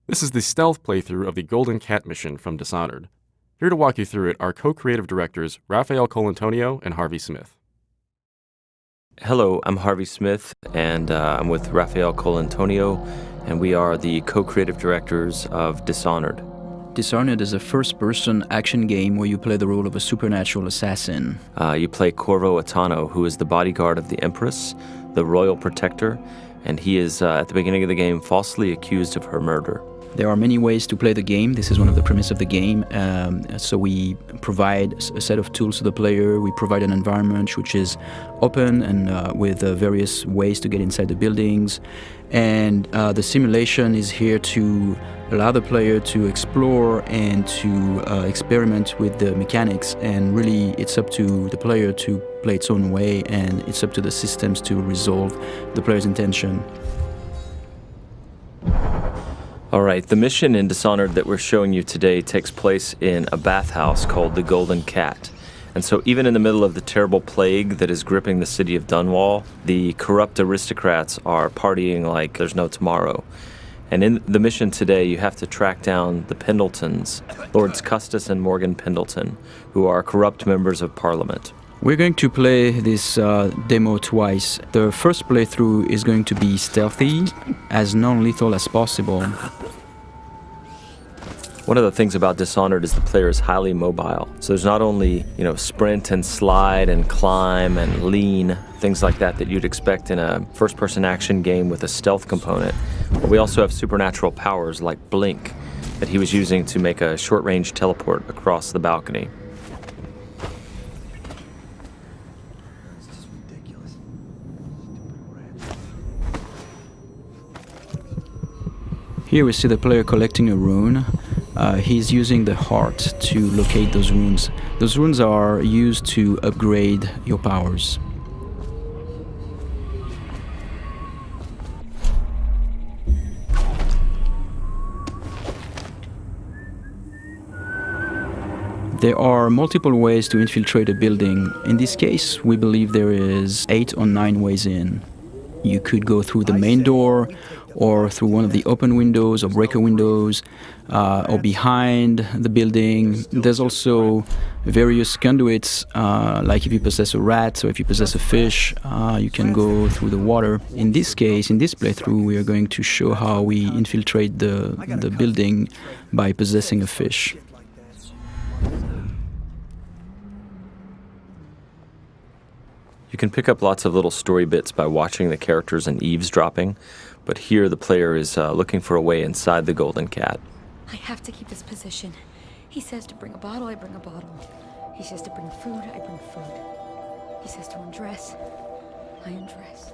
This is the stealth playthrough of the Golden Cat mission from Dishonored. Here to walk you through it are co-creative directors Raphael Colantonio and Harvey Smith. Hello, I'm Harvey Smith, and I'm with Raphael Colantonio, and we are the co-creative directors of Dishonored. Dishonored is a first-person action game where you play the role of a supernatural assassin. You play Corvo Attano, who is the bodyguard of the Empress, the royal protector, and he is, at the beginning of the game, falsely accused of her murder. There are many ways to play the game. This is one of the premises of the game. So we provide a set of tools to the player. We provide an environment which is open and with various ways to get inside the buildings. And the simulation is here to allow the player to explore and to experiment with the mechanics. And really, it's up to the player to play its own way, and it's up to the systems to resolve the player's intention. All right, the mission in Dishonored that we're showing you today takes place in a bathhouse called the Golden Cat. And so even in the middle of the terrible plague that is gripping the city of Dunwall, the corrupt aristocrats are partying like there's no tomorrow. And in the mission today, you have to track down the Pendletons, Lords Custis and Morgan Pendleton, who are corrupt members of Parliament. We're going to play this demo twice. The first playthrough is going to be stealthy, as non-lethal as possible. One of the things about Dishonored is the player is highly mobile. So there's not only, sprint and slide and climb and lean, things like that you'd expect in a first-person action game with a stealth component, but we also have supernatural powers like Blink that he was using to make a short-range teleport across the balcony. Here we see the player collecting a rune. He's using the heart to locate those runes. Those runes are used to upgrade your powers. There are multiple ways to infiltrate a building. In this case, we believe there is 8 or 9 ways in. You could go through the main door, or through one of the open windows or breaker windows, or behind the building. There's also various conduits, like if you possess a rat or if you possess a fish, you can go through the water. In this case, in this playthrough, we are going to show how we infiltrate the building by possessing a fish. You can pick up lots of little story bits by watching the characters and eavesdropping, but here the player is looking for a way inside the Golden Cat. I have to keep this position. He says to bring a bottle, I bring a bottle. He says to bring food, I bring food. He says to undress, I undress.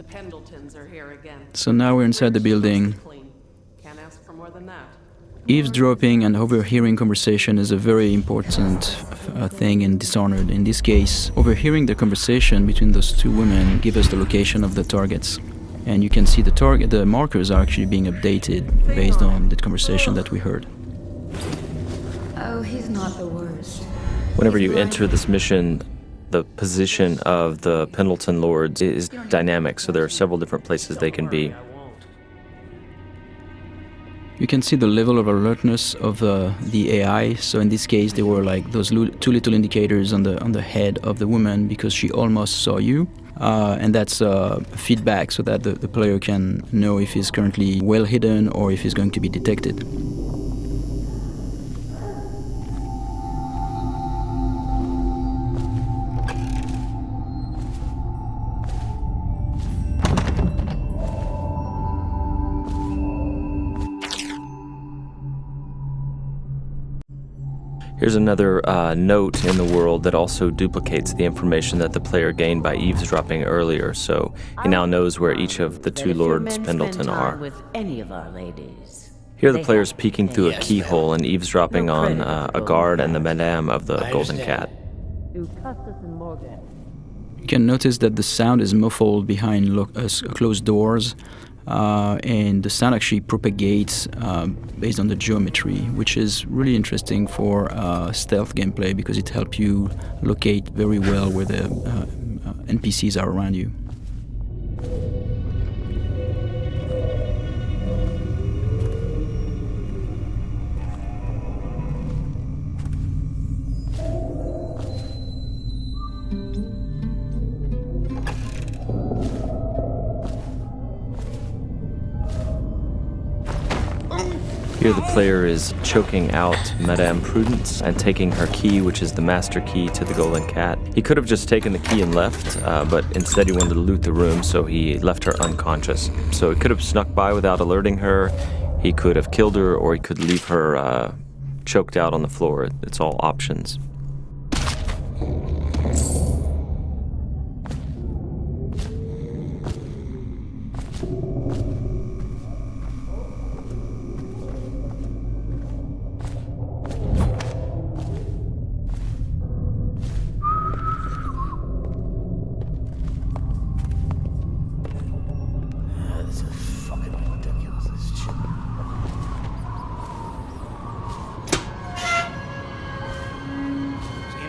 Pendletons are here again. So now we're inside the building. Can't ask for more than that. Eavesdropping and overhearing conversation is a very important thing in Dishonored. In this case, overhearing the conversation between those two women gives us the location of the targets. And you can see the markers are actually being updated based on the conversation that we heard. Oh, he's not the worst. Whenever you enter this mission, the position of the Pendleton Lords is dynamic, so there are several different places they can be. You can see the level of alertness of the AI. So in this case, there were like those 2 little indicators on the head of the woman because she almost saw you. And that's feedback so that the player can know if he's currently well hidden or if he's going to be detected. Here's another note in the world that also duplicates the information that the player gained by eavesdropping earlier, so he now knows where each of the 2 Lords Pendleton are. With any of our ladies, Here the player's peeking through a keyhole and eavesdropping on a guard and the madame of the Golden Cat. You can notice that the sound is muffled behind closed doors, and the sound actually propagates based on the geometry, which is really interesting for stealth gameplay because it helps you locate very well where the NPCs are around you. Here the player is choking out Madame Prudence and taking her key, which is the master key to the Golden Cat. He could have just taken the key and left, but instead he wanted to loot the room, so he left her unconscious. So he could have snuck by without alerting her, he could have killed her, or he could leave her choked out on the floor. It's all options.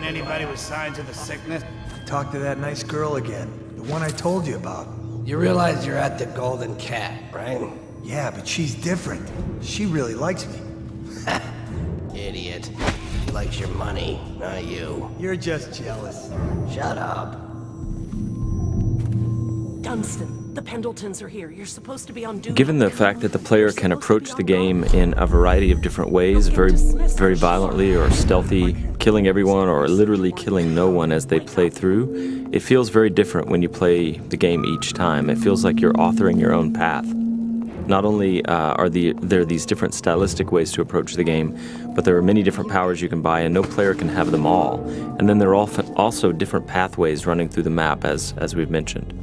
Anybody with signs of the sickness? Talk to that nice girl again. The one I told you about. You realize you're at the Golden Cat, right? Yeah, but she's different. She really likes me. Idiot. She likes your money, not you. You're just jealous. Shut up. Dunstan, the Pendletons are here. You're supposed to be on duty. Given the fact that the player can approach the game in a variety of different ways, very violently or stealthy, killing everyone or literally killing no one as they play through, it feels very different when you play the game each time. It feels like you're authoring your own path. Not only are there these different stylistic ways to approach the game, but there are many different powers you can buy, and no player can have them all. And then there are also different pathways running through the map, as we've mentioned.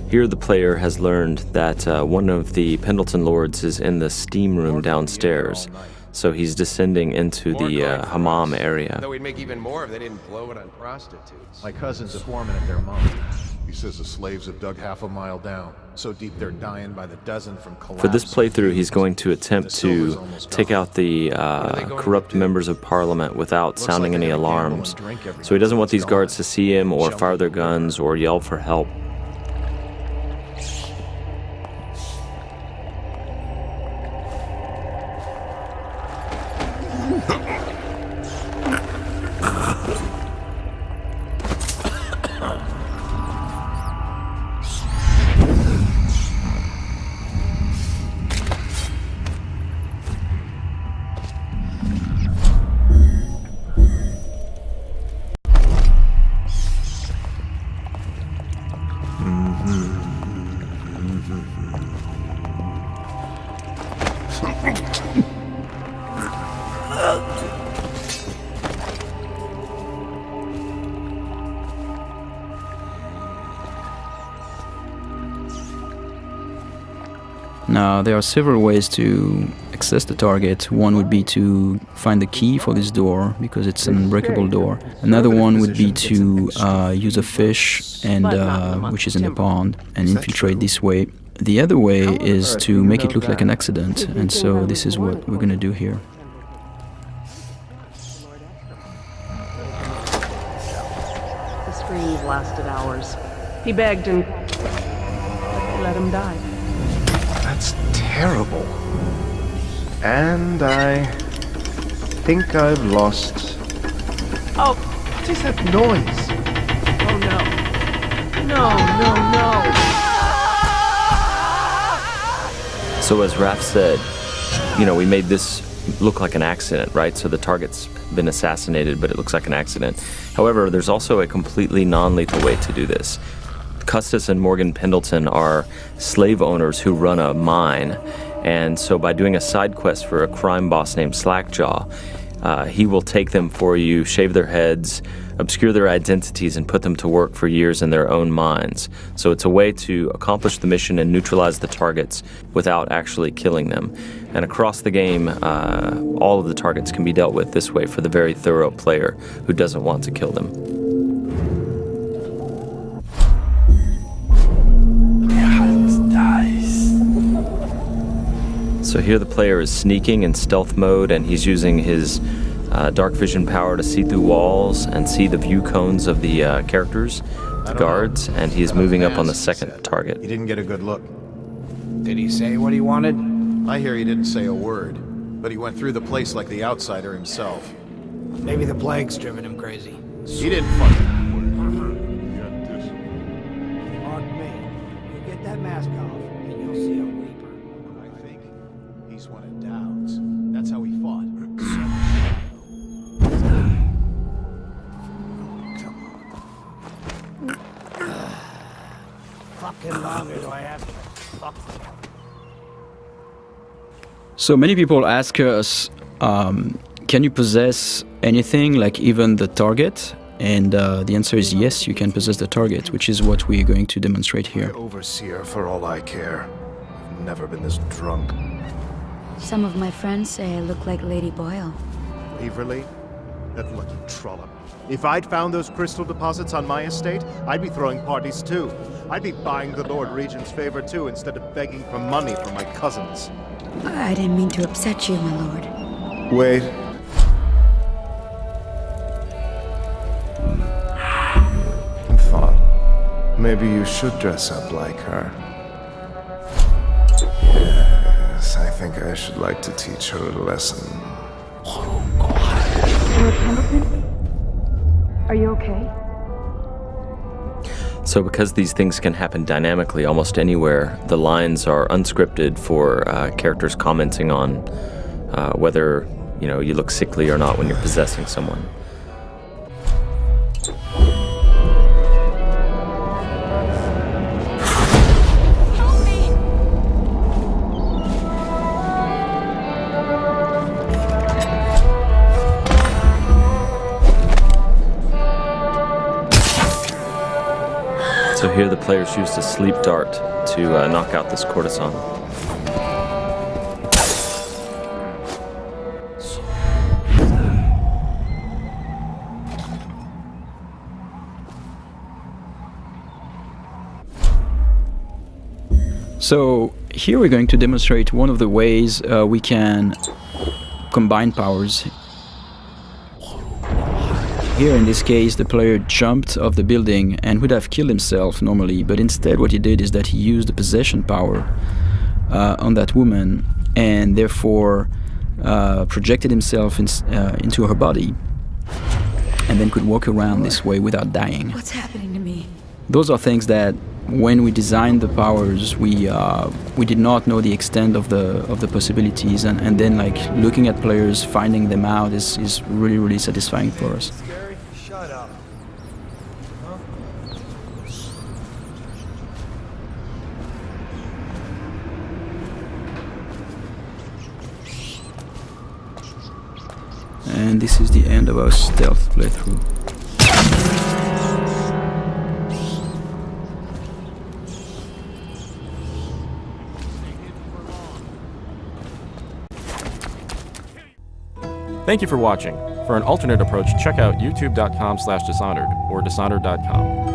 Here the player has learned that one of the Pendleton lords is in the steam room downstairs, so he's descending into the hammam area. Though we'd make even more if they didn't blow it on prostitutes. My cousin's a foreman at their mount. He says the slaves have dug half a mile down, so deep they're dying by the dozen from collapse. For this playthrough, he's going to attempt to take out the corrupt members of parliament without sounding any alarms. So he doesn't want these guards to see him or fire their guns or yell for help. Now, there are several ways to access the target. One would be to find the key for this door, because it's an unbreakable door. Another one would be to use a fish, and which is in a pond, and infiltrate this way. The other way is to make it look like an accident, and so this is what we're going to do here. The screams lasted hours. He begged and they let him die. That's terrible. And I think I've lost... Oh, What is that noise? oh no. No. So as Raph said, we made this look like an accident, right? So the target's been assassinated, but it looks like an accident. However, there's also a completely non-lethal way to do this. Custis and Morgan Pendleton are slave owners who run a mine, and so by doing a side quest for a crime boss named Slackjaw, he will take them for you, shave their heads, obscure their identities and put them to work for years in their own minds. So it's a way to accomplish the mission and neutralize the targets without actually killing them. And across the game, all of the targets can be dealt with this way for the very thorough player who doesn't want to kill them. So here the player is sneaking in stealth mode, and he's using his dark vision power to see through walls and see the view cones of the characters, the guards, and he's moving up on the second target. He didn't get a good look. Did he say what he wanted? I hear he didn't say a word, but he went through the place like the outsider himself. Maybe the plague's driven him crazy. He didn't fucking... Mark me. You get that mask off, and you'll see a reaper. I think he's one of Dowd's. That's how he fought. Fucking longer do I have to fuck? So many people ask us, can you possess anything, like even the target? And the answer is yes, you can possess the target, which is what we're going to demonstrate here. Overseer, for all I care. I've never been this drunk. Some of my friends say I look like Lady Boyle. Waverly? That lucky trollop. If I'd found those crystal deposits on my estate, I'd be throwing parties too. I'd be buying the Lord Regent's favor too, instead of begging for money from my cousins. I didn't mean to upset you, my lord. Wait. I thought maybe you should dress up like her. Yes, I think I should like to teach her a lesson. Lord Pendleton? Are you okay? So because these things can happen dynamically almost anywhere, the lines are unscripted for characters commenting on whether you look sickly or not when you're possessing someone. So here the players used a sleep dart to knock out this courtesan. So here we're going to demonstrate one of the ways we can combine powers. Here in this case the player jumped off the building and would have killed himself normally, but instead what he did is that he used the possession power on that woman and therefore projected himself into her body and then could walk around this way without dying. What's happening to me? Those are things that when we designed the powers we did not know the extent of the possibilities, and then like looking at players finding them out is really, really satisfying for us. Shut up. Huh? And this is the end of our stealth playthrough. Thank you for watching. For an alternate approach, check out youtube.com/dishonored or dishonored.com.